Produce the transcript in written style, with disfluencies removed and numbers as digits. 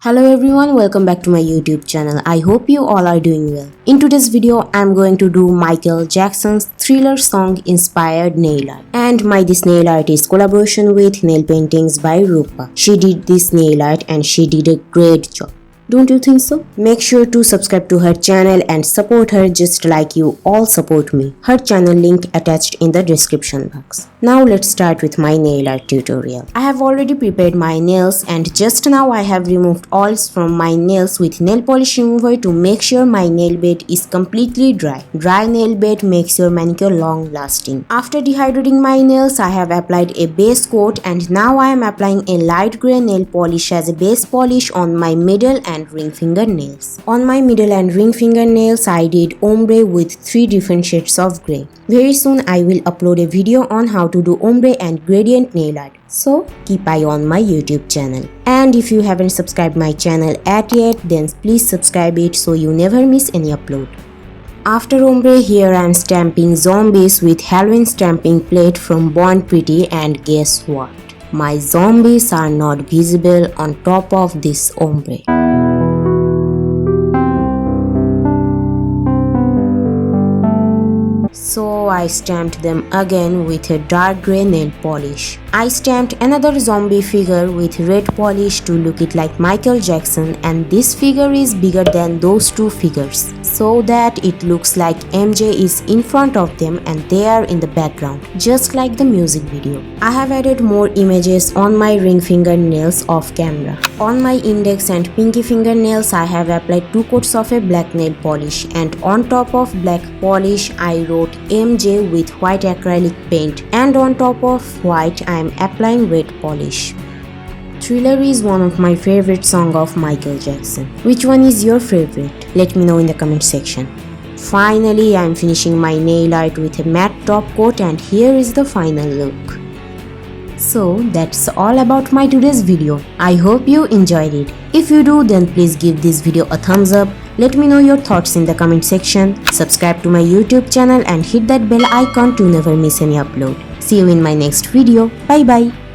Hello everyone, welcome back to my YouTube channel. I hope you all are doing well. In today's video, I'm going to do Michael Jackson's Thriller song inspired nail art. And this nail art is collaboration with Nail Paintings by Rupa. She did this nail art and she did a great job. Don't you think so? Make sure to subscribe to her channel and support her just like you all support me. Her channel link attached in the description box. Now let's start with my nail art tutorial. I have already prepared my nails and just now I have removed oils from my nails with nail polish remover to make sure my nail bed is completely dry. Dry nail bed makes your manicure long lasting. After dehydrating my nails, I have applied a base coat and now I am applying a light grey nail polish as a base polish on my middle and ring fingernails. On my middle and ring fingernails, I did ombre with 3 different shades of grey. Very soon I will upload a video on how to do ombre and gradient nail art. So keep eye on my YouTube channel. And if you haven't subscribed my channel yet, then please subscribe it so you never miss any upload. After ombre, here I am stamping zombies with Halloween stamping plate from Born Pretty, and guess what? My zombies are not visible on top of this ombre. So I stamped them again with a dark grey nail polish. I stamped another zombie figure with red polish to look it like Michael Jackson, and this figure is bigger than those 2 figures so that it looks like MJ is in front of them and they are in the background, just like the music video. I have added more images on my ring fingernails off camera. On my index and pinky fingernails, I have applied 2 coats of a black nail polish, and on top of black polish I wrote MJ with white acrylic paint, and on top of white I am applying red polish. Thriller is one of my favorite songs of Michael Jackson. Which one is your favorite? Let me know in the comment section. Finally, I am finishing my nail art with a matte top coat, and here is the final look. So that's all about my today's video. I hope you enjoyed it. If you do, then please give this video a thumbs up. Let me know your thoughts in the comment section. Subscribe to my YouTube channel and hit that bell icon to never miss any upload. See you in my next video. Bye bye.